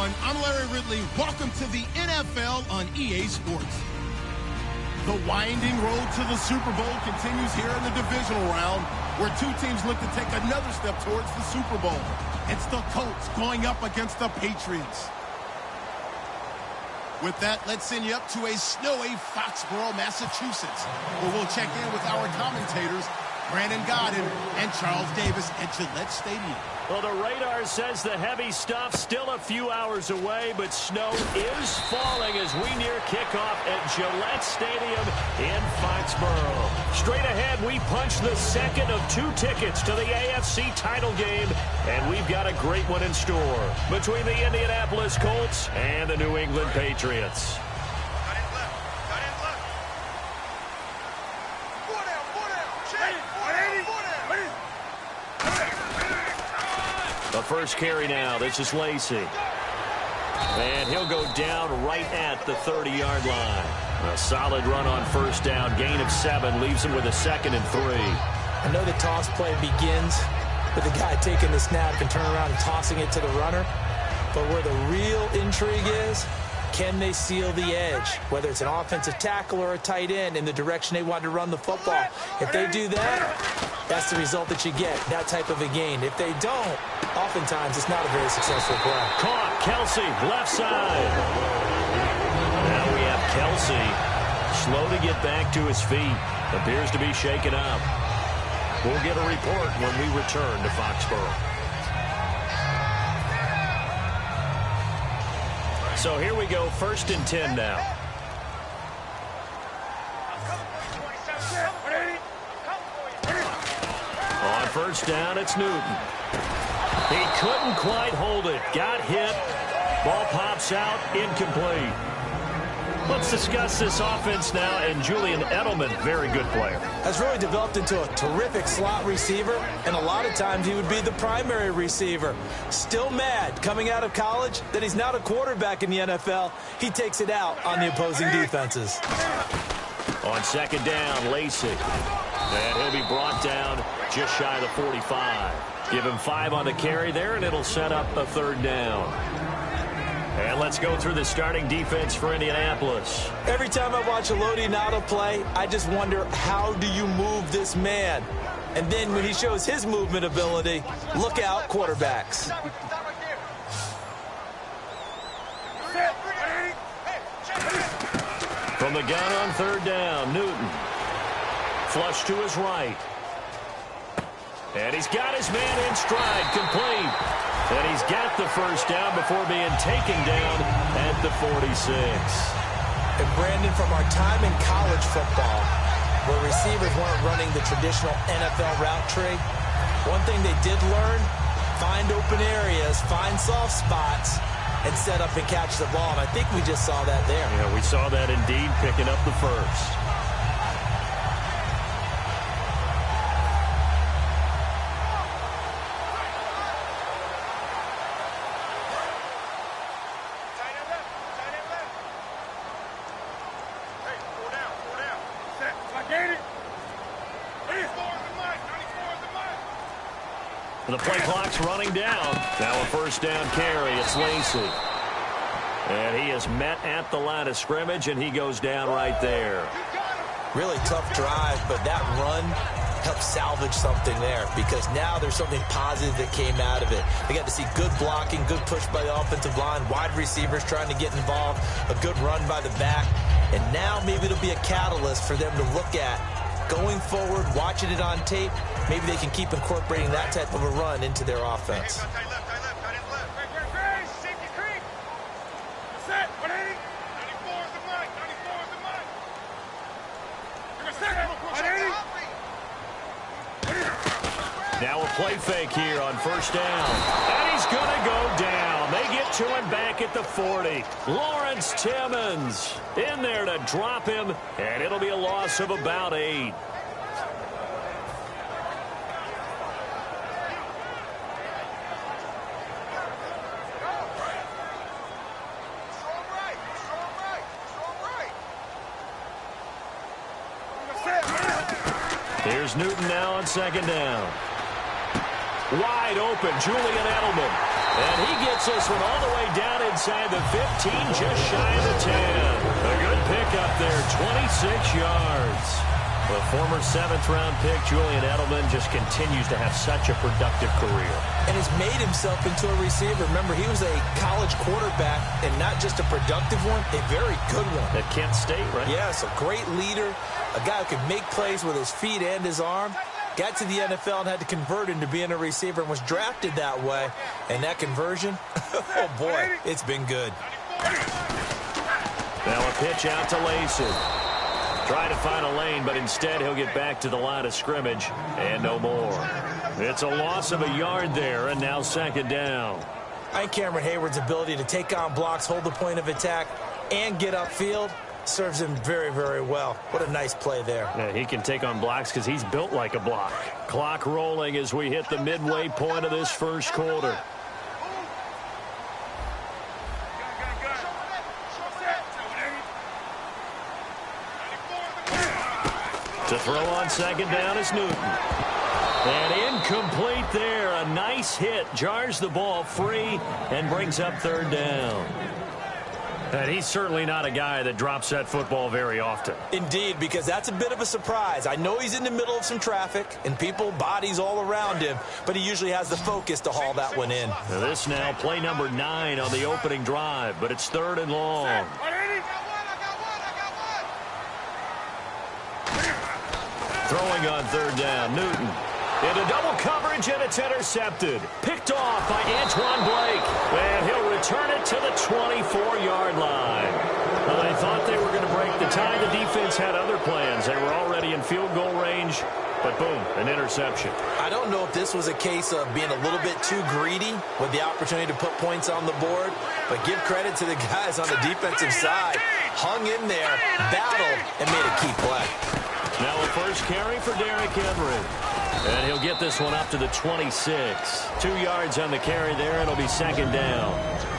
everyone. I'm Larry Ridley. Welcome to the NFL on EA Sports. The winding road to the Super Bowl continues here in the divisional round, where two teams look to take another step towards the Super Bowl. It's the Colts going up against the Patriots. With that, let's send you up to a snowy Foxborough, Massachusetts, where we'll check in with our commentators, Brandon Godden and Charles Davis at Gillette Stadium. Well, the radar says the heavy stuff still a few hours away, but snow is falling as we near kickoff at Gillette Stadium in Foxborough. Straight ahead, we punch the second of two tickets to the AFC title game, and we've got a great one in store between the Indianapolis Colts and the New England Patriots. The first carry now. This is Lacey. And he'll go down right at the 30-yard line. A solid run on first down. Gain of 7 leaves him with a 2nd and 3. I know the toss play begins with the guy taking the snap and turning around and tossing it to the runner. But where the real intrigue is, can they seal the edge? Whether it's an offensive tackle or a tight end in the direction they want to run the football. If they do that, that's the result that you get, that type of a gain. If they don't, oftentimes it's not a very successful play. Caught, Kelsey, left side. Now we have Kelsey, slow to get back to his feet. Appears to be shaken up. We'll get a report when we return to Foxborough. So here we go, 1st and 10 now. On first down, it's Newton. He couldn't quite hold it. Got hit. Ball pops out, incomplete. Let's discuss this offense now, and Julian Edelman, very good player. Has really developed into a terrific slot receiver, and a lot of times he would be the primary receiver. Still mad coming out of college that he's not a quarterback in the NFL. He takes it out on the opposing defenses. On 2nd down, Lacey. And he'll be brought down just shy of the 45. Give him 5 on the carry there, and it'll set up a 3rd down. And let's go through the starting defense for Indianapolis. Every time I watch a Lodi Nada play, I just wonder, how do you move this man? And then when he shows his movement ability, look out, quarterbacks. From the gun on 3rd down, Newton. Flush to his right. And he's got his man in stride, complete. And he's got the first down before being taken down at the 46. And Brandon, from our time in college football, where receivers weren't running the traditional NFL route tree, one thing they did learn, find open areas, find soft spots, and set up and catch the ball. And I think we just saw that there. Yeah, we saw that indeed, picking up the first. The play clock's running down. Now a first down carry. It's Lacey. And he is met at the line of scrimmage, and he goes down right there. Really tough drive, but that run helped salvage something there, because now there's something positive that came out of it. They got to see good blocking, good push by the offensive line, wide receivers trying to get involved, a good run by the back. And now maybe it'll be a catalyst for them to look at going forward, watching it on tape. Maybe they can keep incorporating that type of a run into their offense. Now a play fake here on first down. And he's going to go down. They get to him back at the 40. Lawrence Timmons in there to drop him, and it'll be a loss of about 8. Here's Newton now on second down. Wide open, Julian Edelman. And he gets this one all the way down inside the 15, just shy of the 10. A good pickup there, 26 yards. The former 7th-round pick, Julian Edelman, just continues to have such a productive career. And has made himself into a receiver. Remember, he was a college quarterback, and not just a productive one, a very good one. At Kent State, right? Yes, a great leader, a guy who could make plays with his feet and his arm. Got to the NFL and had to convert into being a receiver and was drafted that way. And that conversion, oh boy, it's been good. Now a pitch out to Lacey. Trying to find a lane, but instead he'll get back to the line of scrimmage and no more. It's a loss of a yard there, and now 2nd down. I think Cameron Hayward's ability to take on blocks, hold the point of attack, and get upfield serves him very, very well. What a nice play there. Yeah, he can take on blocks because he's built like a block. Clock rolling as we hit the midway point of this first quarter. To throw on 2nd down is Newton. And incomplete there. A nice hit. Jars the ball free and brings up 3rd down. And he's certainly not a guy that drops that football very often. Indeed, because that's a bit of a surprise. I know he's in the middle of some traffic and people, bodies all around him, but he usually has the focus to haul that one in. Now this now play number 9 on the opening drive, but it's 3rd and long. Throwing on 3rd down, Newton. Into double coverage, and it's intercepted. Picked off by Antoine Blake. And he'll return it to the 24-yard line. I thought they were going to break the tie. The defense had other plans. They were already in field goal range, but boom, an interception. I don't know if this was a case of being a little bit too greedy with the opportunity to put points on the board, but give credit to the guys on the defensive side. Hung in there, battled, and made a key play. Now a first carry for Derrick Henry. And he'll get this one up to the 26. 2 yards on the carry there. It'll be 2nd down.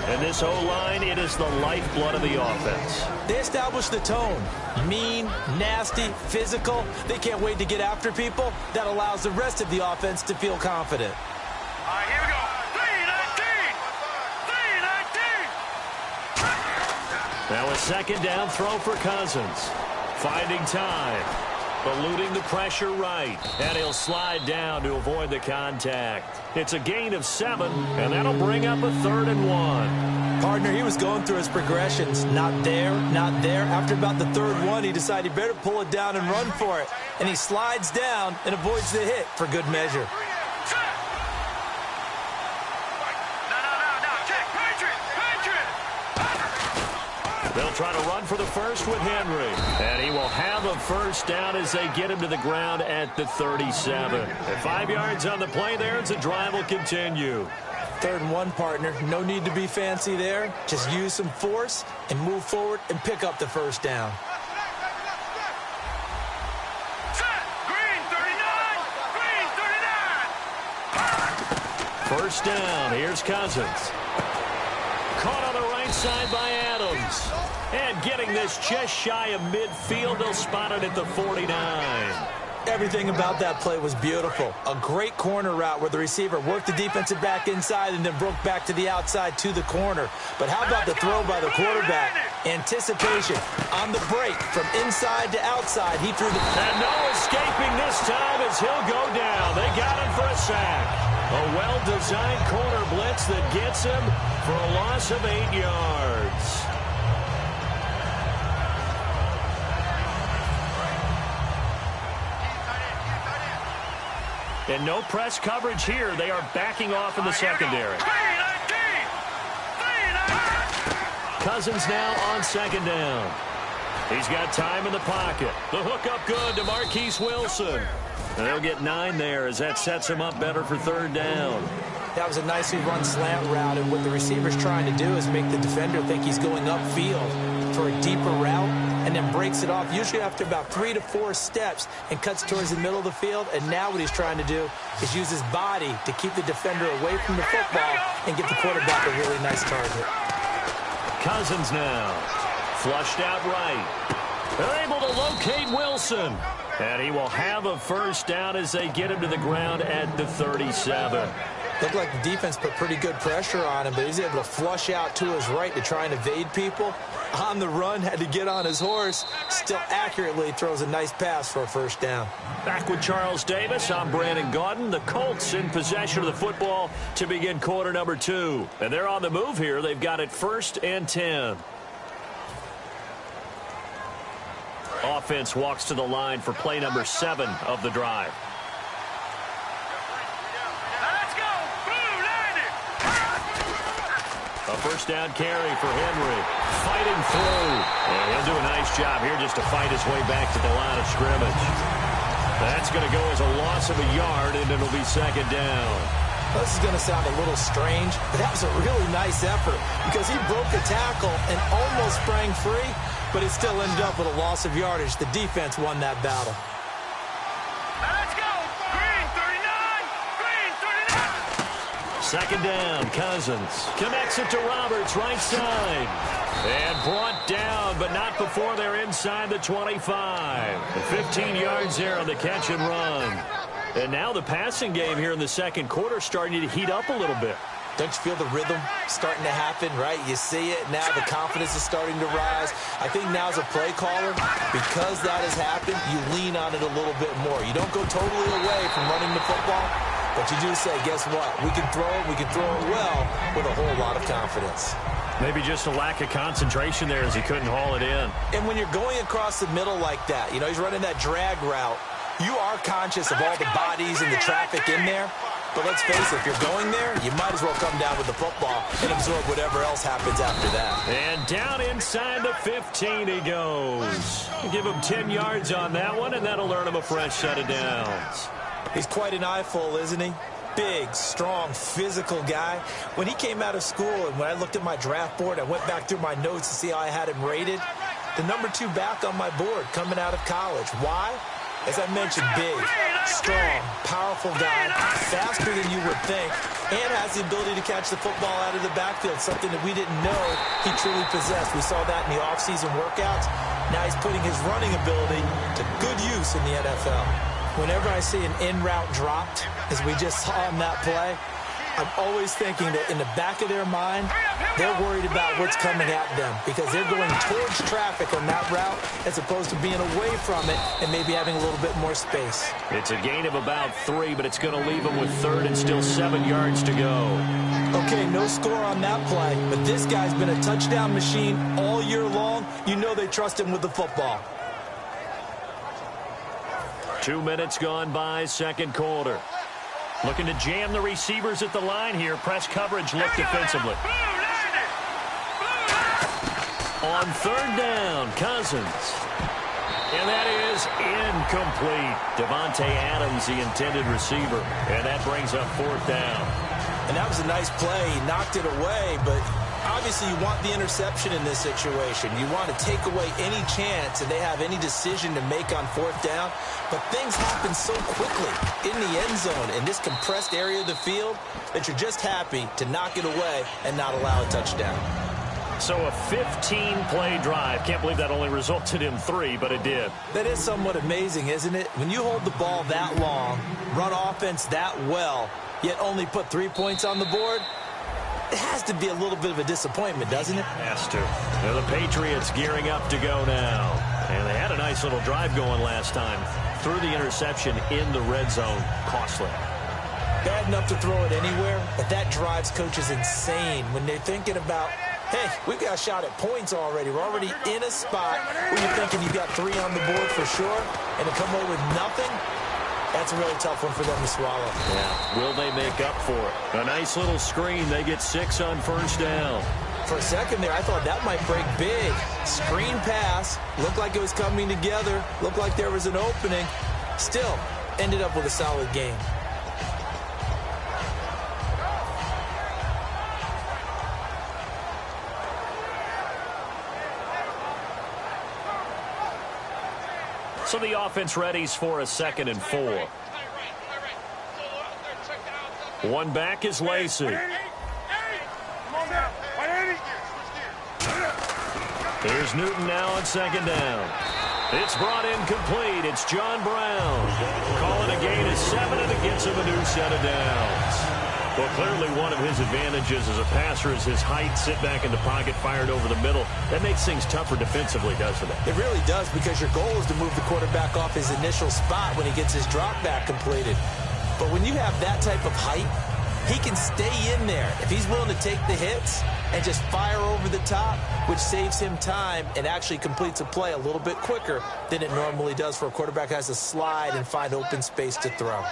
And this O-line, it is the lifeblood of the offense. They establish the tone. Mean, nasty, physical. They can't wait to get after people. That allows the rest of the offense to feel confident. All right, here we go. 3-19. Now a 2nd down throw for Cousins. Finding time. Eluding the pressure right. And he'll slide down to avoid the contact. It's a gain of 7, and that'll bring up a 3rd and 1. Partner, he was going through his progressions. Not there, not there. After about the 3rd one, he decided he better pull it down and run for it. And he slides down and avoids the hit for good measure. They'll try to run for the first with Henry. And he will have a first down as they get him to the ground at the 37. At 5 yards on the play there, as the drive will continue. 3rd and 1, partner. No need to be fancy there. Just use some force and move forward and pick up the first down. Green 39. First down. Here's Cousins. Caught on the right side by Adams. And getting this just shy of midfield. They'll spot it at the 49. Everything about that play was beautiful. A great corner route where the receiver worked the defensive back inside and then broke back to the outside to the corner. But how about the throw by the quarterback? Anticipation on the break from inside to outside. He threw the... And no escaping this time as he'll go down. They got him for a sack. A well-designed corner blitz that gets him for a loss of 8 yards. And no press coverage here. They are backing off in the secondary. Cousins now on 2nd down. He's got time in the pocket. The hook up good to Marquise Wilson. And they'll get 9 there as that sets him up better for 3rd down. That was a nicely run slant route, and what the receiver's trying to do is make the defender think he's going upfield for a deeper route and then breaks it off, usually after about 3 to 4 steps, and cuts towards the middle of the field. And now what he's trying to do is use his body to keep the defender away from the football and give the quarterback a really nice target. Cousins now. Flushed out right. They're able to locate Wilson. And he will have a first down as they get him to the ground at the 37. Looked like the defense put pretty good pressure on him, but he's able to flush out to his right to try and evade people. On the run, had to get on his horse. Still accurately throws a nice pass for a first down. Back with Charles Davis, I'm Brandon Gaudin. The Colts in possession of the football to begin quarter number 2. And they're on the move here. They've got it 1st and 10. Offense walks to the line for play number 7 of the drive. A first down carry for Henry. Fighting through. And he'll do a nice job here just to fight his way back to the line of scrimmage. That's going to go as a loss of a yard, and it'll be 2nd down. This is going to sound a little strange, but that was a really nice effort because he broke a tackle and almost sprang free, but it still ended up with a loss of yardage. The defense won that battle. Let's go! Green 39! Green 39! 2nd down, Cousins. Connects it to Roberts, right side. And brought down, but not before they're inside the 25. 15 yards there on the catch and run. And now the passing game here in the second quarter starting to heat up a little bit. Don't you feel the rhythm starting to happen, right? You see it now. The confidence is starting to rise. I think now as a play caller, because that has happened, you lean on it a little bit more. You don't go totally away from running the football, but you do say, guess what? We can throw it. We can throw it well with a whole lot of confidence. Maybe just a lack of concentration there as he couldn't haul it in. And when you're going across the middle like that, you know, he's running that drag route, you are conscious of all the bodies and the traffic in there. But let's face it, if you're going there, you might as well come down with the football and absorb whatever else happens after that. And down inside the 15 he goes. Give him 10 yards on that one, and that'll earn him a fresh set of downs. He's quite an eyeful, isn't he? Big, strong, physical guy. When he came out of school and when I looked at my draft board, I went back through my notes to see how I had him rated. The number 2 back on my board coming out of college. Why? As I mentioned, big, strong, powerful guy, faster than you would think, and has the ability to catch the football out of the backfield, something that we didn't know he truly possessed. We saw that in the offseason workouts. Now he's putting his running ability to good use in the NFL. Whenever I see an in-route dropped, as we just saw in that play, I'm always thinking that in the back of their mind, they're worried about what's coming at them because they're going towards traffic on that route as opposed to being away from it and maybe having a little bit more space. It's a gain of about 3, but it's going to leave them with 3rd and still 7 yards to go. Okay, no score on that play, but this guy's been a touchdown machine all year long. You know they trust him with the football. 2 minutes gone by, second quarter. Looking to jam the receivers at the line here. Press coverage look defensively. On 3rd down, Cousins. And that is incomplete. Devontae Adams, the intended receiver. And that brings up 4th down. And that was a nice play. He knocked it away, but obviously you want the interception in this situation. You want to take away any chance that they have any decision to make on 4th down. But things happen so quickly in the end zone in this compressed area of the field that you're just happy to knock it away and not allow a touchdown. So a 15-play drive. Can't believe that only resulted in 3, but it did. That is somewhat amazing, isn't it? When you hold the ball that long, run offense that well, yet only put 3 points on the board, it has to be a little bit of a disappointment, doesn't it? Has to. Now the Patriots gearing up to go now. And they had a nice little drive going last time. Threw the interception in the red zone. Costly. Bad enough to throw it anywhere, but that drives coaches insane when they're thinking about, hey, we've got a shot at points already. We're already in a spot where you're thinking you've got 3 on the board for sure, and to come away with nothing, that's a really tough one for them to swallow. Yeah. Will they make up for it? A nice little screen. They get 6 on 1st down. For a second there, I thought that might break big. Screen pass. Looked like it was coming together. Looked like there was an opening. Still, ended up with a solid game. So the offense readies for a 2nd and 4. One back is Lacey. Here's Newton now on 2nd down. It's brought in complete. It's John Brown. Calling a gain of 7, and it gets him a new set of downs. Well, clearly one of his advantages as a passer is his height. Sit back in the pocket, fired over the middle. That makes things tougher defensively, doesn't it? It really does, because your goal is to move the quarterback off his initial spot when he gets his drop back completed. But when you have that type of height, he can stay in there if he's willing to take the hits and just fire over the top, which saves him time and actually completes a play a little bit quicker than it normally does for a quarterback who has to slide and find open space to throw.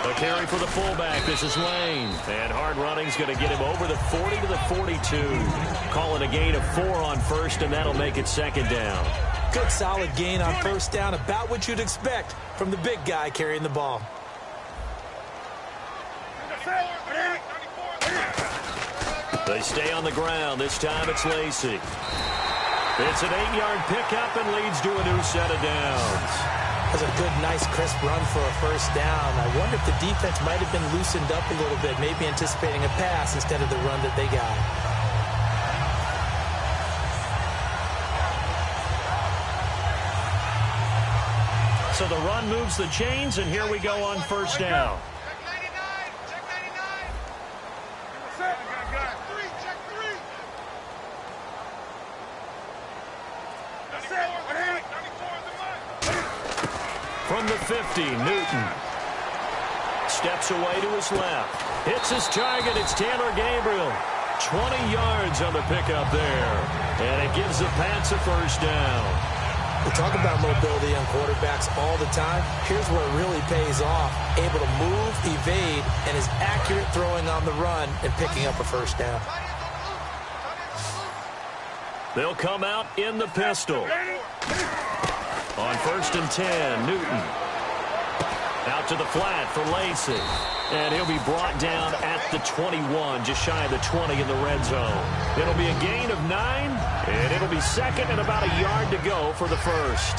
A carry for the fullback. This is Lane. And hard running's going to get him over the 40 to the 42. Calling a gain of 4 on first, and that'll make it second down. Good solid gain on first down, about what you'd expect from the big guy carrying the ball. They stay on the ground. This time it's Lacy. It's an 8-yard pickup and leads to a new set of downs. That's a good, nice, crisp run for a first down. I wonder if the defense might have been loosened up a little bit, maybe anticipating a pass instead of the run that they got. So the run moves the chains, and here we go on first down. From the 50, Newton steps away to his left. Hits his target. It's Taylor Gabriel. 20 yards on the pickup there. And it gives the Pats a first down. We talk about mobility on quarterbacks all the time. Here's where it really pays off. Able to move, evade, and is accurate throwing on the run and picking up a first down. They'll come out in the pistol. On first and 10, Newton. Out to the flat for Lacy. And he'll be brought down at the 21, just shy of the 20 in the red zone. It'll be a gain of 9, and it'll be second and about a yard to go for the first.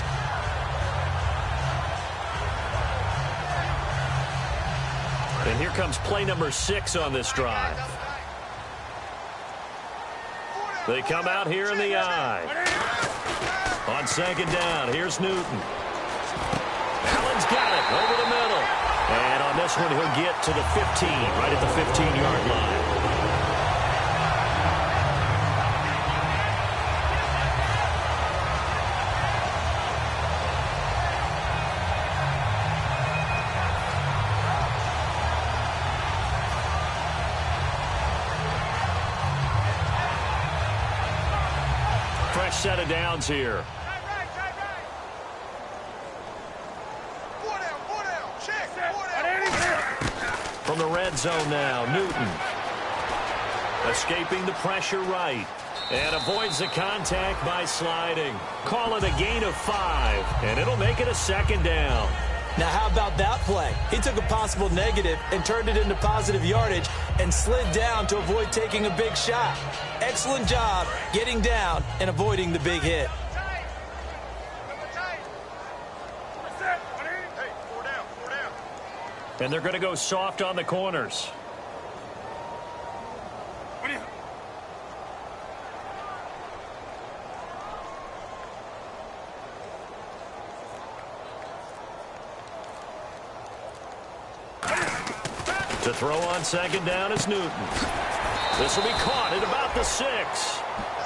And here comes play number 6 on this drive. They come out here in the I. On second down, here's Newton. Allen's got it over the middle. And on this one, he'll get to the 15, right at the 15-yard line. Fresh set of downs here. From the red zone now, Newton. Escaping the pressure right. And avoids the contact by sliding. Call it a gain of 5. And it'll make it a second down. Now, how about that play? He took a possible negative and turned it into positive yardage and slid down to avoid taking a big shot. Excellent job getting down and avoiding the big hit. And they're going to go soft on the corners. To throw on second down is Newton. This will be caught at about the 6.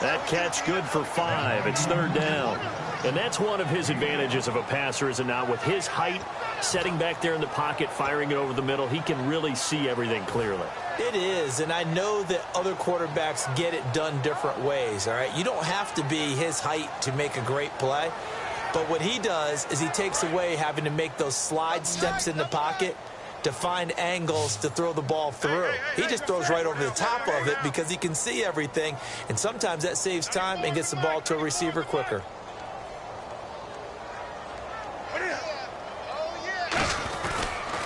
That catch good for 5. It's third down. And that's one of his advantages of a passer, is it not? With his height, setting back there in the pocket, firing it over the middle, he can really see everything clearly. It is, and I know that other quarterbacks get it done different ways, all right? You don't have to be his height to make a great play, but what he does is he takes away having to make those slide steps in the pocket to find angles to throw the ball through. He just throws right over the top of it because he can see everything, and sometimes that saves time and gets the ball to a receiver quicker.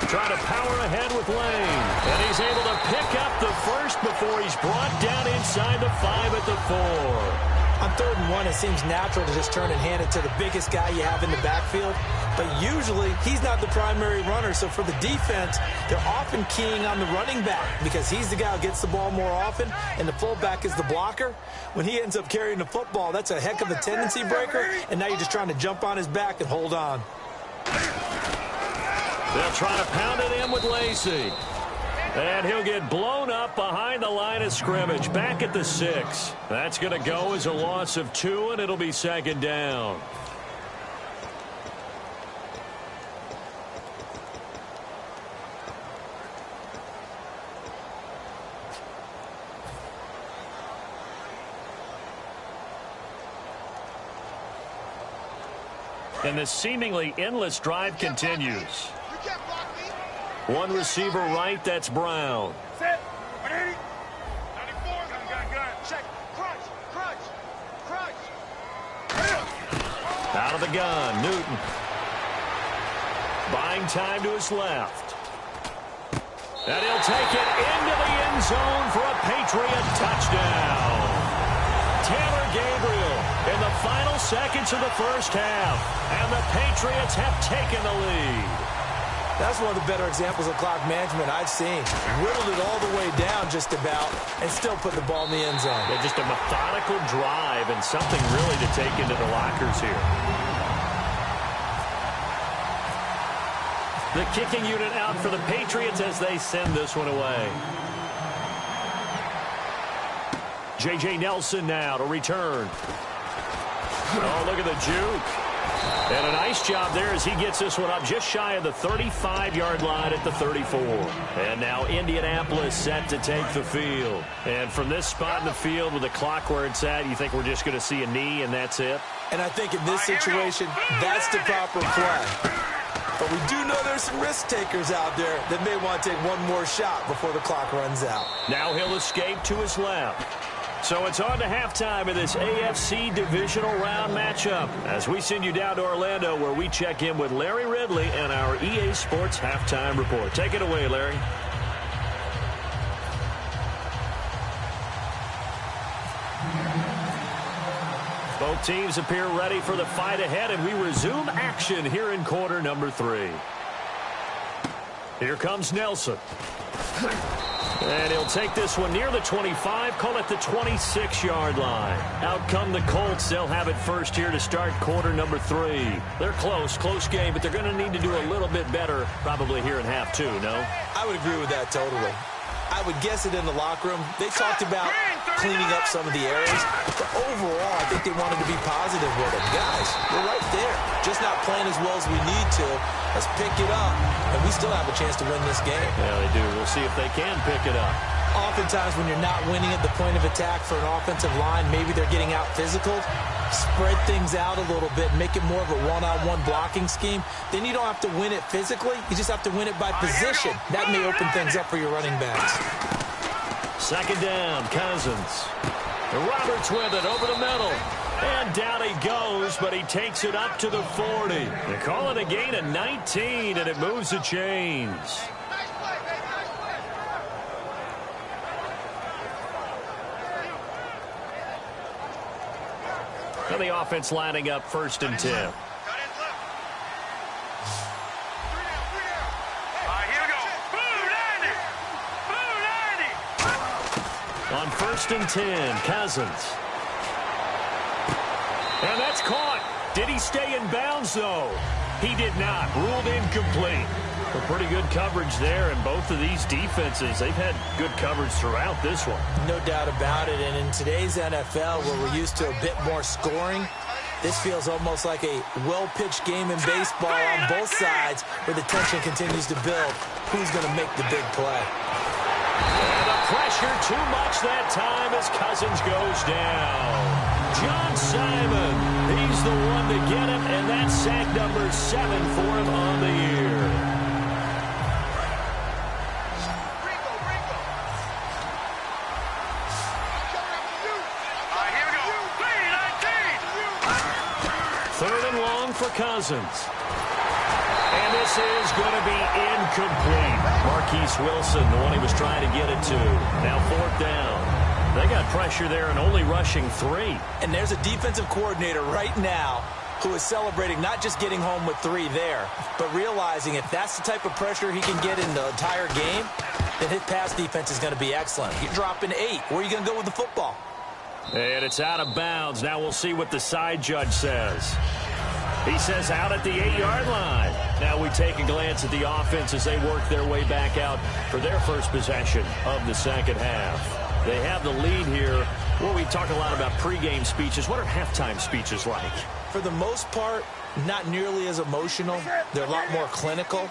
Try to power ahead with Lane. And he's able to pick up the first before he's brought down inside the 5 at the 4. On 3rd and 1, it seems natural to just turn and hand it to the biggest guy you have in the backfield. But usually, he's not the primary runner. So for the defense, they're often keying on the running back because he's the guy who gets the ball more often, and the fullback is the blocker. When he ends up carrying the football, that's a heck of a tendency breaker, and now you're just trying to jump on his back and hold on. They'll try to pound it in with Lacey. And he'll get blown up behind the line of scrimmage, back at the 6. That's going to go as a loss of 2, and it'll be 2nd down. And the seemingly endless drive continues. One receiver right, that's Brown. Set. 180. 94. Gun. Check. Crunch. Out of the gun, Newton. Buying time to his left. And he'll take it into the end zone for a Patriot touchdown. Taylor Gabriel in the final seconds of the first half. And the Patriots have taken the lead. That's one of the better examples of clock management I've seen. Whittled it all the way down just about and still put the ball in the end zone. Yeah, just a methodical drive and something really to take into the lockers here. The kicking unit out for the Patriots as they send this one away. J.J. Nelson now to return. Oh, look at the juke. And a nice job there as he gets this one up just shy of the 35-yard line at the 34. And now Indianapolis set to take the field. And from this spot in the field with the clock where it's at, you think we're just going to see a knee and that's it? And I think in this situation, that's the proper play. But we do know there's some risk takers out there that may want to take one more shot before the clock runs out. Now he'll escape to his left. So it's on to halftime of this AFC divisional round matchup as we send you down to Orlando where we check in with Larry Ridley and our EA Sports halftime report. Take it away, Larry. Both teams appear ready for the fight ahead, and we resume action here in quarter number 3. Here comes Nelson. And he'll take this one near the 25, call it the 26-yard line. Out come the Colts. They'll have it first here to start quarter number 3. They're close game, but they're going to need to do a little bit better probably here in half 2, no? I would agree with that totally. I would guess it in the locker room. They talked about cleaning up some of the areas, but overall, I think they wanted to be positive with it. Guys, we're right there. Just not playing as well as we need to. Let's pick it up, and we still have a chance to win this game. Yeah, they do. We'll see if they can pick it up. Oftentimes, when you're not winning at the point of attack for an offensive line, maybe they're getting out physical. Spread things out a little bit, make it more of a one-on-one blocking scheme. Then you don't have to win it physically. You just have to win it by position. That may open things up for your running backs. 2nd down, Cousins. Roberts with it over the middle. And down he goes, but he takes it up to the 40. They call it a gain of 19, and it moves the chains. And the offense lining up 1st and 10. Here we go. On 1st and 10, Cousins. And that's caught. Did he stay in bounds, though? He did not. Ruled incomplete. A pretty good coverage there, and both of these defenses, they've had good coverage throughout this one. No doubt about it, and in today's NFL, where we're used to a bit more scoring, this feels almost like a well-pitched game in baseball on both sides, where the tension continues to build. Who's going to make the big play? And the pressure too much that time as Cousins goes down. John Simon, he's the one to get him, and that's sack number 7 for him on the year. For Cousins. And this is going to be incomplete. Marquise Wilson, the one he was trying to get it to. Now 4th down. They got pressure there and only rushing 3. And there's a defensive coordinator right now who is celebrating not just getting home with 3 there, but realizing if that's the type of pressure he can get in the entire game, then his pass defense is going to be excellent. You're dropping 8. Where are you going to go with the football? And it's out of bounds. Now we'll see what the side judge says. He says out at the 8-yard line. Now we take a glance at the offense as they work their way back out for their first possession of the second half. They have the lead here. Well, we talk a lot about pregame speeches. What are halftime speeches like? For the most part, not nearly as emotional. They're a lot more clinical.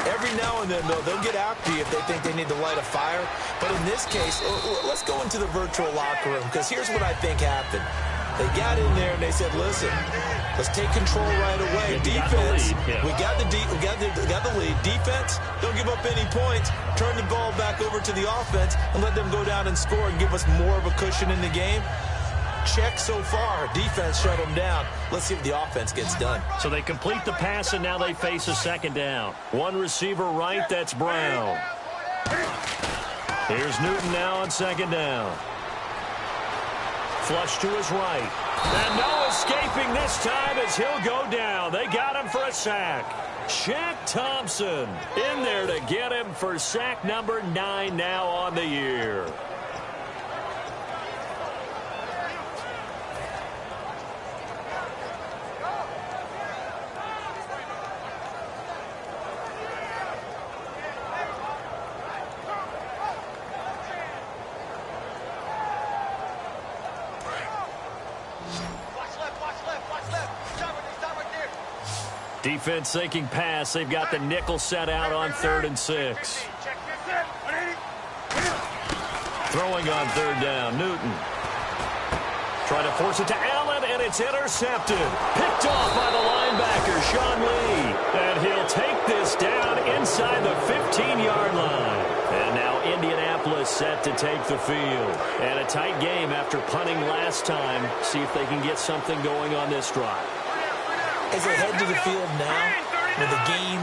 Every now and then, though, they'll get after you if they think they need to light a fire. But in this case, let's go into the virtual locker room, because here's what I think happened. They got in there and they said, listen, let's take control right away. Defense, we got the lead. Defense, don't give up any points. Turn the ball back over to the offense and let them go down and score and give us more of a cushion in the game. Check so far. Defense shut them down. Let's see if the offense gets done. So they complete the pass, and now they face a second down. One receiver right, that's Brown. Here's Newton now on second down. Flush to his right. And no escaping this time as he'll go down. They got him for a sack. Shaq Thompson in there to get him for sack number 9 now on the year. Defense thinking pass. They've got the nickel set out on 3rd and 6. Throwing on 3rd down. Newton. Trying to force it to Allen, and it's intercepted. Picked off by the linebacker, Sean Lee. And he'll take this down inside the 15-yard line. And now Indianapolis set to take the field. And a tight game after punting last time. See if they can get something going on this drive. As they head to the field now, with the game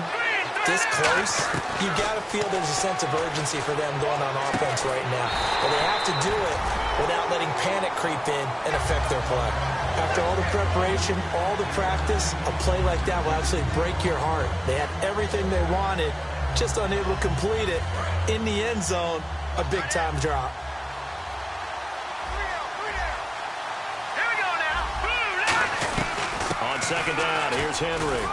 this close, you got to feel there's a sense of urgency for them going on offense right now. But they have to do it without letting panic creep in and affect their play. After all the preparation, all the practice, a play like that will absolutely break your heart. They had everything they wanted, just unable to complete it. In the end zone, a big-time drop. Second down, here's Henry.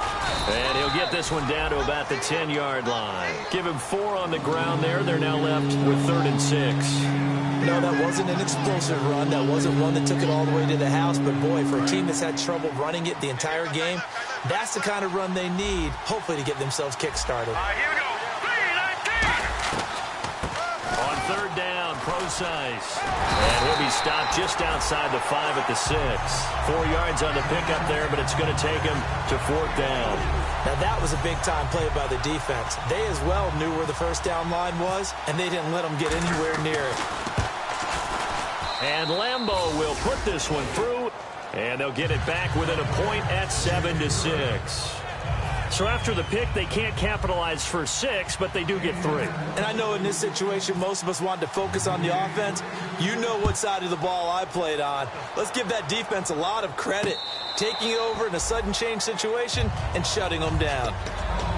And he'll get this one down to about the 10-yard line. Give him 4 on the ground there. They're now left with 3rd and 6. No, that wasn't an explosive run. That wasn't one that took it all the way to the house. But, boy, for a team that's had trouble running it the entire game, that's the kind of run they need, hopefully, to get themselves kick-started. Here we go. 3-19. On 3rd down, Procise. And he'll be stopped just outside the 5 at the 6. 4 yards on the pickup there, but it's going to take him to 4th down. Now, that was a big-time play by the defense. They as well knew where the first down line was, and they didn't let them get anywhere near it. And Lambeau will put this one through, and they'll get it back within a point at 7-6. So after the pick, they can't capitalize for 6, but they do get 3. And I know in this situation, most of us wanted to focus on the offense. You know what side of the ball I played on. Let's give that defense a lot of credit. Taking over in a sudden change situation and shutting them down.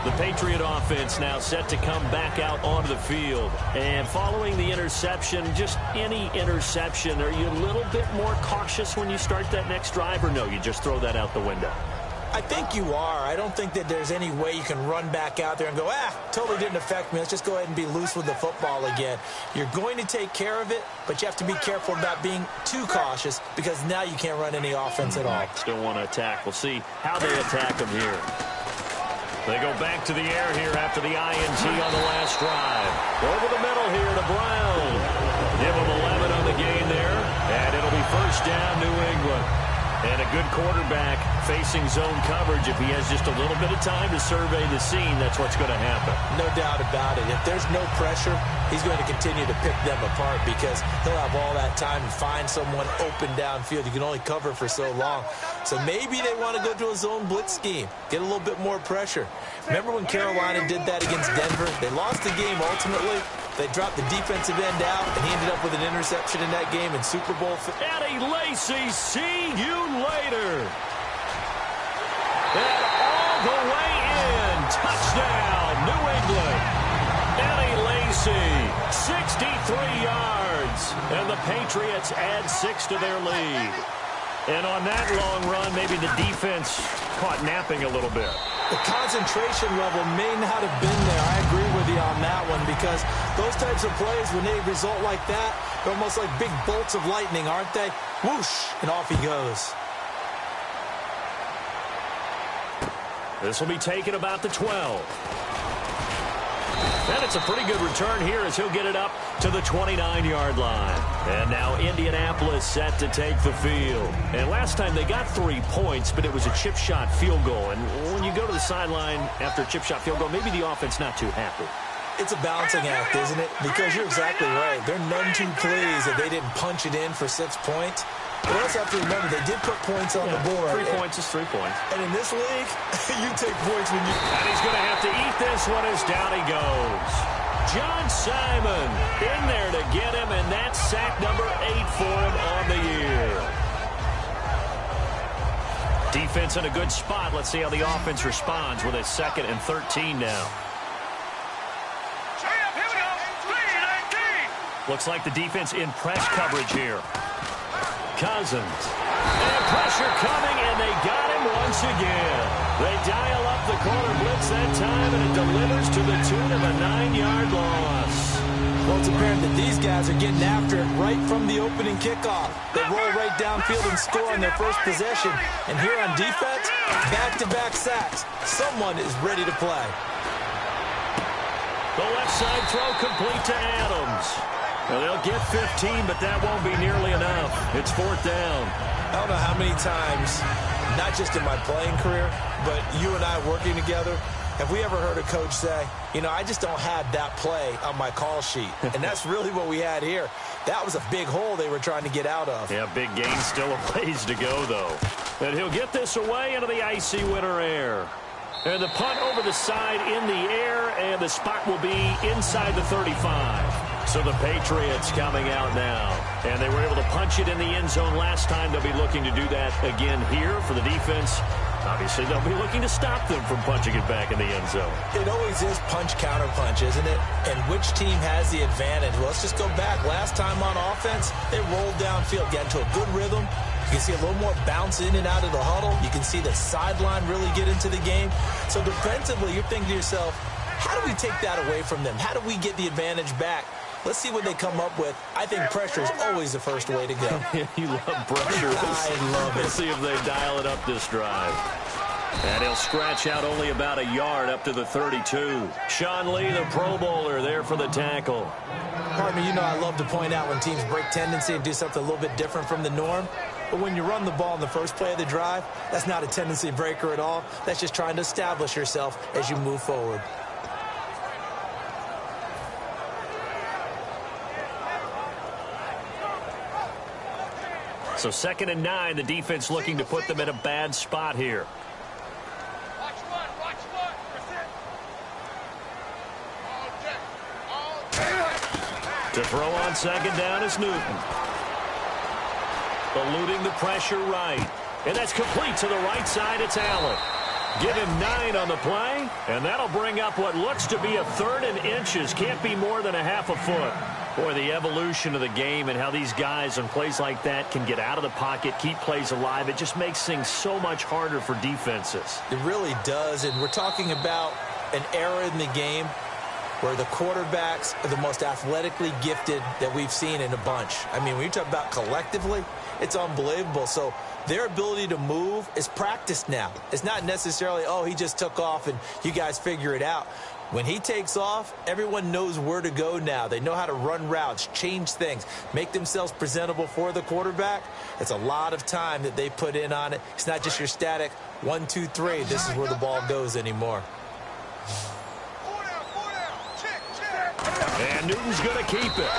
The Patriot offense now set to come back out onto the field. And following the interception, just any interception, are you a little bit more cautious when you start that next drive, or no, you just throw that out the window? I think you are. I don't think that there's any way you can run back out there and go, totally didn't affect me. Let's just go ahead and be loose with the football again. You're going to take care of it, but you have to be careful about being too cautious because now you can't run any offense at all. Still want to attack. We'll see how they attack them here. They go back to the air here after the INT on the last drive. Over the middle here to Brown. Give him 11 on the gain there, and it'll be 1st down, New England. And a good quarterback facing zone coverage. If he has just a little bit of time to survey the scene, that's what's going to happen. No doubt about it. If there's no pressure, he's going to continue to pick them apart because he'll have all that time to find someone open downfield. You can only cover for so long. So maybe they want to go to a zone blitz scheme, get a little bit more pressure. Remember when Carolina did that against Denver? They lost the game ultimately, They dropped the defensive end out, and he ended up with an interception in that game in Super Bowl. Eddie Lacy, see you later. And all the way in. Touchdown, New England. Eddie Lacy, 63 yards. And the Patriots add 6 to their lead. And on that long run, maybe the defense caught napping a little bit. The concentration level may not have been there. I agree with you on that one, because those types of plays, when they result like that, they're almost like big bolts of lightning, aren't they? Whoosh, and off he goes. This will be taken about the 12. And it's a pretty good return here as he'll get it up to the 29-yard line. And now Indianapolis set to take the field. And last time they got 3 points, but it was a chip shot field goal. And when you go to the sideline after a chip shot field goal, maybe the offense not too happy. It's a balancing act, isn't it? Because you're exactly right. They're none too pleased that they didn't punch it in for 6 points. But also have to remember, they did put points on the board. 3 points is 3 points. And in this league, you take points when you... And he's going to have to eat this one as down he goes. John Simon in there to get him, and that's sack number 8 for him on the year. Defense in a good spot. Let's see how the offense responds with a 2nd and 13 now. Here we go. 3-19. Looks like the defense in press coverage here. Cousins. And pressure coming, and they got him once again. They dial up the corner blitz that time, and it delivers to the tune of a 9-yard loss. Well, it's apparent that these guys are getting after it right from the opening kickoff. They roll right downfield and score on their first possession. And here on defense, back-to-back sacks. Someone is ready to play. The left side throw complete to Adams. Well, they'll get 15, but that won't be nearly enough. It's 4th down. I don't know how many times, not just in my playing career, but you and I working together, have we ever heard a coach say, you know, I just don't have that play on my call sheet. And that's really what we had here. That was a big hole they were trying to get out of. Yeah, big gain, still a ways to go, though. And he'll get this away into the icy winter air. And the punt over the side in the air, and the spot will be inside the 35. So the Patriots coming out now. And they were able to punch it in the end zone last time. They'll be looking to do that again here for the defense. Obviously, they'll be looking to stop them from punching it back in the end zone. It always is punch-counter-punch, isn't it? And which team has the advantage? Well, let's just go back. Last time on offense, they rolled downfield, got into a good rhythm. You can see a little more bounce in and out of the huddle. You can see the sideline really get into the game. So defensively, you're thinking to yourself, how do we take that away from them? How do we get the advantage back? Let's see what they come up with. I think pressure is always the first way to go. You love pressure. I love it. Let's see if they dial it up this drive. And he'll scratch out only about a yard up to the 32. Sean Lee, the Pro Bowler, there for the tackle. Partner, you know I love to point out when teams break tendency and do something a little bit different from the norm. But when you run the ball in the first play of the drive, that's not a tendency breaker at all. That's just trying to establish yourself as you move forward. So 2nd and 9, the defense looking to put them in a bad spot here. Watch one. To throw on 2nd down is Newton. Eluding the pressure right. And that's complete to the right side. It's Allen. Give him 9 on the play, and that'll bring up what looks to be a 3rd and inches. Can't be more than a half a foot. Boy, the evolution of the game and how these guys on plays like that can get out of the pocket, keep plays alive, it just makes things so much harder for defenses. It really does, and we're talking about an era in the game where the quarterbacks are the most athletically gifted that we've seen in a bunch. I mean, when you talk about collectively, it's unbelievable. So their ability to move is practiced now. It's not necessarily, oh, he just took off and you guys figure it out. When he takes off, everyone knows where to go now. They know how to run routes, change things, make themselves presentable for the quarterback. It's a lot of time that they put in on it. It's not just your static 1, 2, 3. This is where the ball goes anymore. And Newton's going to keep it.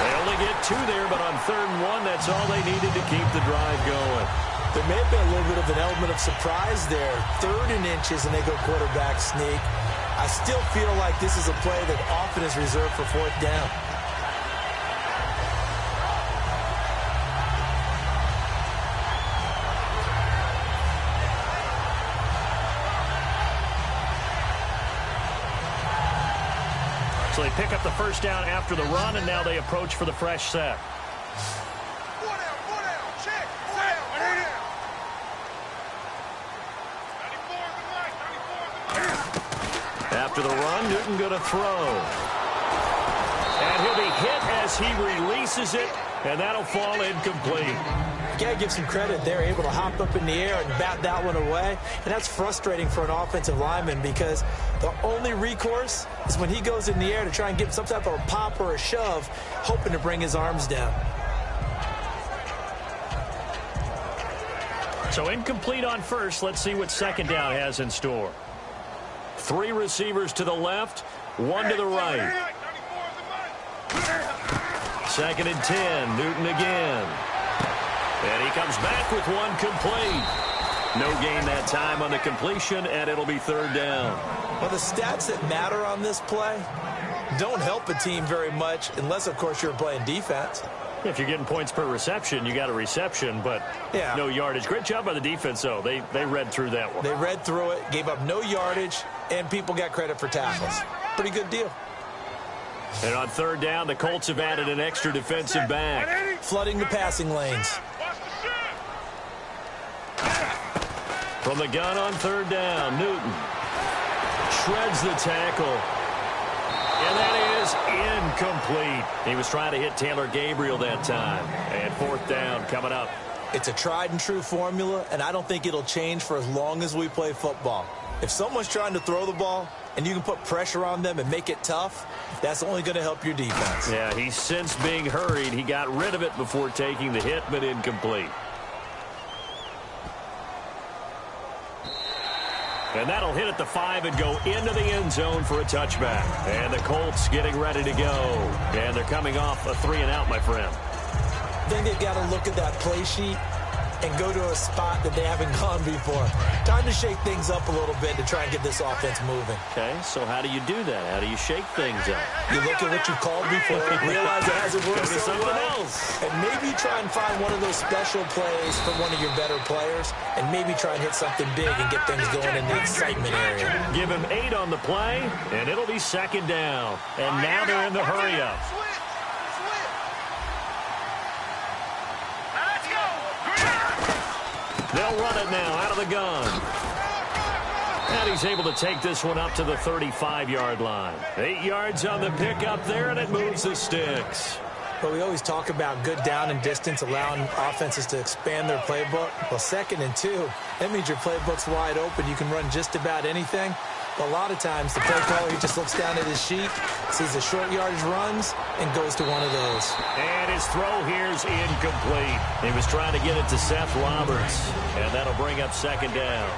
They only get 2 there, but on 3rd and 1, that's all they needed to keep the drive going. There may have been a little bit of an element of surprise there. 3rd and inches, and they go quarterback sneak. I still feel like this is a play that often is reserved for fourth down. So they pick up the first down after the run, and now they approach for the fresh set. After the run, Newton going to throw. And he'll be hit as he releases it, and that'll fall incomplete. You got to give some credit. They're able to hop up in the air and bat that one away. And that's frustrating for an offensive lineman because the only recourse is when he goes in the air to try and get some type of a pop or a shove, hoping to bring his arms down. So incomplete on first. Let's see what second down has in store. 3 receivers to the left, 1 to the right. 2nd and 10, Newton again. And he comes back with one complete. No gain that time on the completion, and it'll be 3rd down. Well, the stats that matter on this play don't help a team very much unless, of course, you're playing defense. If you're getting points per reception, you got a reception, but no yardage. Great job by the defense, though. They read through that one. They read through it, gave up no yardage, and people got credit for tackles. Pretty good deal. And on 3rd down, the Colts have added an extra defensive back. Flooding the passing lanes. From the gun on 3rd down, Newton shreds the tackle. And that is incomplete. He was trying to hit Taylor Gabriel that time. And 4th down coming up. It's a tried and true formula, and I don't think it'll change for as long as we play football. If someone's trying to throw the ball and you can put pressure on them and make it tough, that's only going to help your defense. Yeah, he's since being hurried. He got rid of it before taking the hit, but incomplete. And that'll hit at the 5 and go into the end zone for a touchback. And the Colts getting ready to go. And they're coming off a 3-and-out, my friend. I think they've got to look at that play sheet and go to a spot that they haven't gone before. Time to shake things up a little bit to try and get this offense moving. Okay, so how do you do that? How do you shake things up? You look at what you called before, realize it hasn't worked so well, and maybe try and find one of those special plays from one of your better players, and maybe try and hit something big and get things going in the excitement area. Give him 8 on the play, and it'll be 2nd down. And now they're in the hurry-up. They'll run it now out of the gun. And he's able to take this one up to the 35-yard line. 8 yards on the pickup there, and it moves the sticks. But we always talk about good down and distance, allowing offenses to expand their playbook. Well, 2nd and 2, that means your playbook's wide open. You can run just about anything. But a lot of times, the play caller, he just looks down at his sheet, sees the short yardage runs, and goes to one of those. And his throw here's incomplete. He was trying to get it to Seth Roberts. And that'll bring up 2nd down.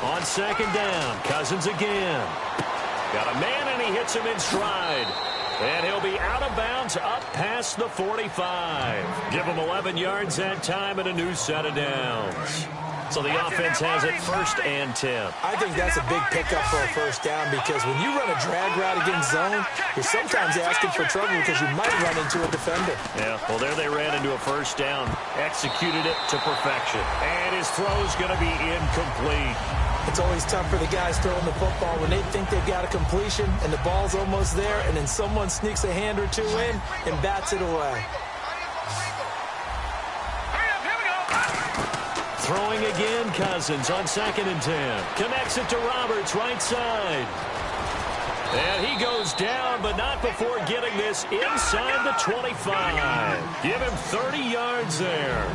On 2nd down, Cousins again. Got a man, and he hits him in stride. And he'll be out of bounds up past the 45. Give him 11 yards that time and a new set of downs. So the offense has it 1st and 10. I think that's a big pickup for a 1st down because when you run a drag route against zone, you're sometimes asking for trouble because you might run into a defender. Yeah, well, there they ran into a 1st down. Executed it to perfection. And his throw's going to be incomplete. It's always tough for the guys throwing the football when they think they've got a completion and the ball's almost there, and then someone sneaks a hand or two in and bats it away. Throwing again, Cousins on 2nd and 10. Connects it to Roberts, right side. And he goes down, but not before getting this inside the 25. Give him 30 yards there.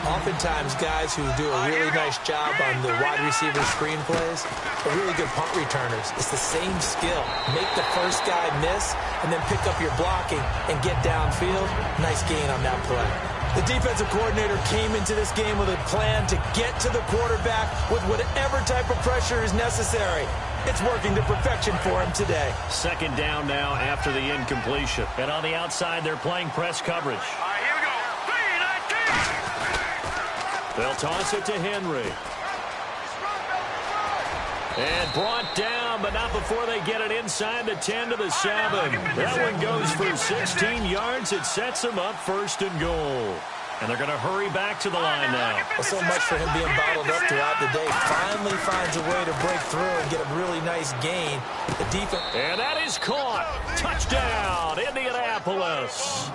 Oftentimes, guys who do a really nice job on the wide receiver screen plays are really good punt returners. It's the same skill. Make the first guy miss and then pick up your blocking and get downfield. Nice gain on that play. The defensive coordinator came into this game with a plan to get to the quarterback with whatever type of pressure is necessary. It's working to perfection for him today. 2nd down now after the incompletion. And on the outside, they're playing press coverage. They'll toss it to Henry. And brought down, but not before they get it inside the 10 to the 7. That one goes for 16 yards. It sets them up 1st and goal. And they're going to hurry back to the line now. Well, so much for him being bottled up throughout the day. Finally finds a way to break through and get a really nice gain. The defense. And that is caught. Touchdown, Indianapolis.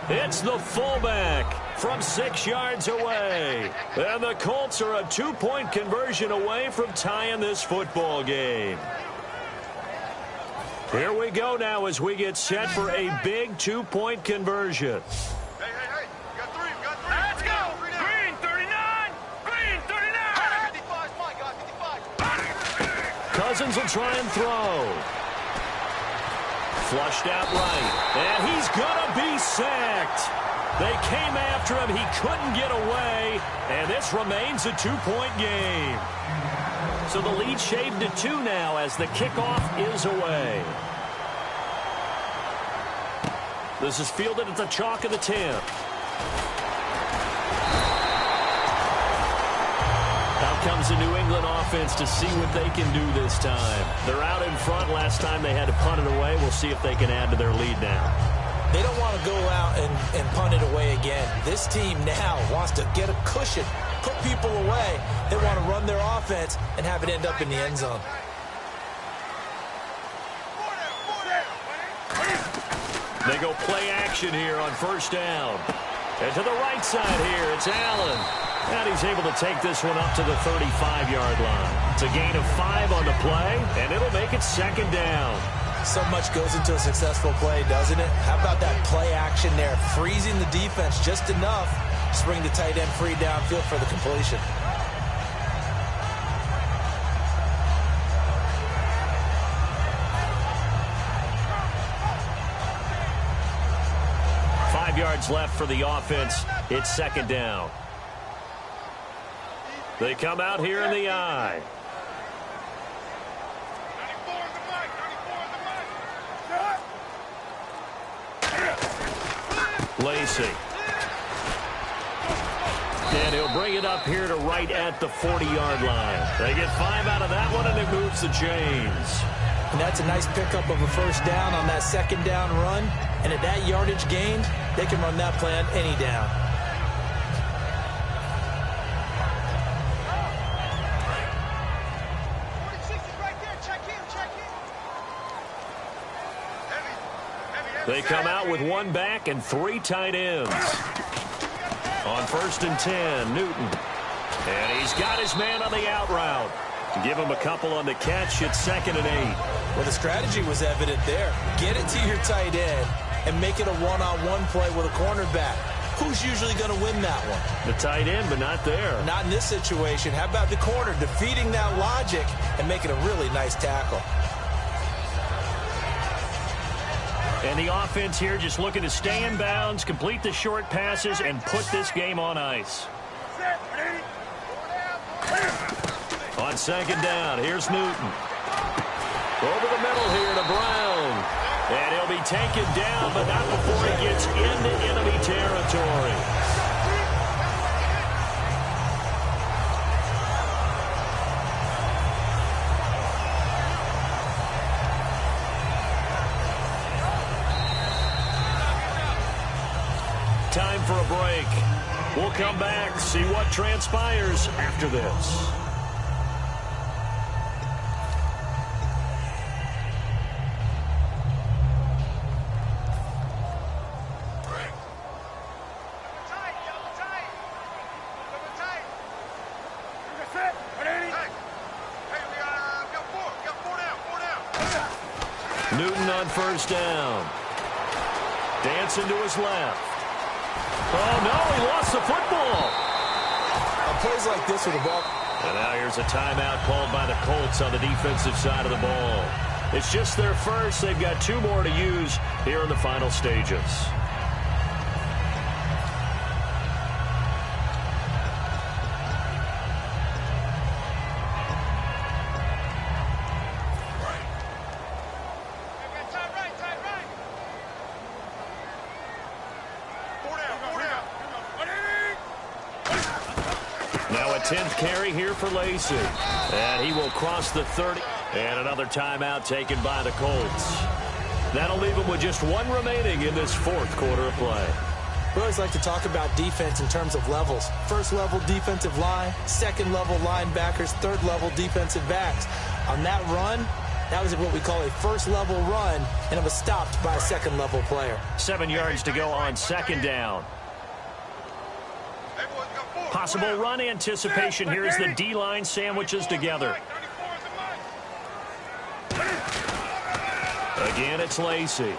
It's the fullback from 6 yards away. And the Colts are a 2-point conversion away from tying this football game. Here we go now as we get set for a big 2-point conversion. Cousins will try and throw. Flushed out right. And he's going to be sacked. They came after him. He couldn't get away. And this remains a 2-point game. So the lead shaved to 2 now as the kickoff is away. This is fielded at the chalk of the 10. Out comes the New England offense to see what they can do this time. They're out in front. Last time they had to punt it away. We'll see if they can add to their lead now. They don't want to go out and punt it away again. This team now wants to get a cushion, put people away. They want to run their offense and have it end up in the end zone. They go play action here on 1st down. And to the right side here, it's Allen. And he's able to take this one up to the 35-yard line. It's a gain of 5 on the play, and it'll make it 2nd down. So much goes into a successful play, doesn't it? How about that play action there? Freezing the defense just enough to bring the tight end free downfield for the completion. Yards left for the offense. It's 2nd down. They come out here in the I. Lacey. And he'll bring it up here to right at the 40-yard line. They get 5 out of that one, and it moves the chains. And that's a nice pickup of a 1st down on that 2nd down run. And at that yardage gained, they can run that play on any down. They come out with 1 back and 3 tight ends. On 1st and 10, Newton. And he's got his man on the out route. Give him a couple on the catch. It's 2nd and 8. Well, the strategy was evident there. Get it to your tight end and make it a one-on-one play with a cornerback. Who's usually going to win that one? The tight end, but not there. Not in this situation. How about the corner defeating that logic and making a really nice tackle? And the offense here just looking to stay in bounds, complete the short passes, and put this game on ice. On 2nd down, here's Newton. Over the middle here to Brown. And he'll be taken down, but not before he gets into enemy territory. Time for a break. We'll come back, see what transpires after this. Newton on 1st down. Dancing to his left. Oh, no, he lost the football. Plays like this with the ball. And now here's a timeout called by the Colts on the defensive side of the ball. It's just their first. They've got 2 more to use here in the final stages. 10th carry here for Lacey. And he will cross the 30. And another timeout taken by the Colts. That'll leave them with just one remaining in this fourth quarter of play. We always like to talk about defense in terms of levels. First level defensive line, second level linebackers, third level defensive backs. On that run, that was what we call a first level run, and it was stopped by a second level player. 7 yards to go on second down. Possible run anticipation here as the D-line sandwiches together. Again, it's Lacey.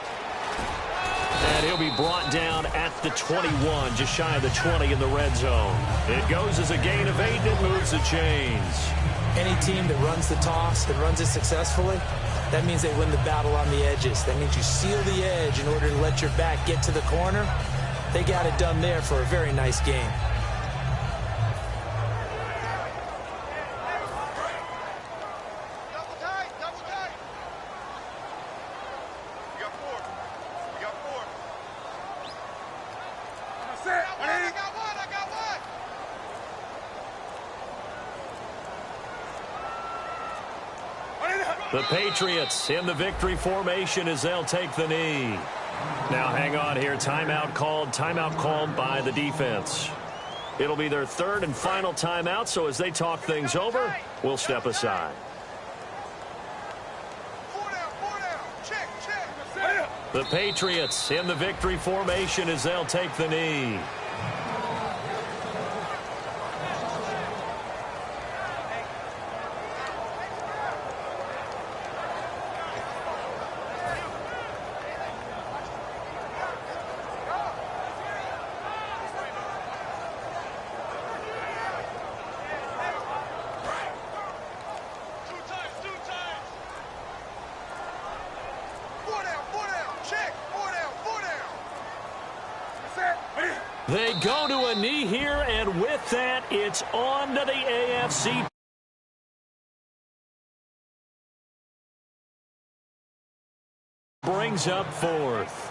And he'll be brought down at the 21, just shy of the 20 in the red zone. It goes as a gain of 8, and it moves the chains. Any team that runs the toss and runs it successfully, that means they win the battle on the edges. That means you seal the edge in order to let your back get to the corner. They got it done there for a very nice game. The Patriots in the victory formation as they'll take the knee. Now hang on here. Timeout called by the defense. It'll be their third and final timeout, so as they talk things over, we'll step aside. The Patriots in the victory formation as they'll take the knee. They go to a knee here, and with that, it's on to the AFC. Brings up fourth.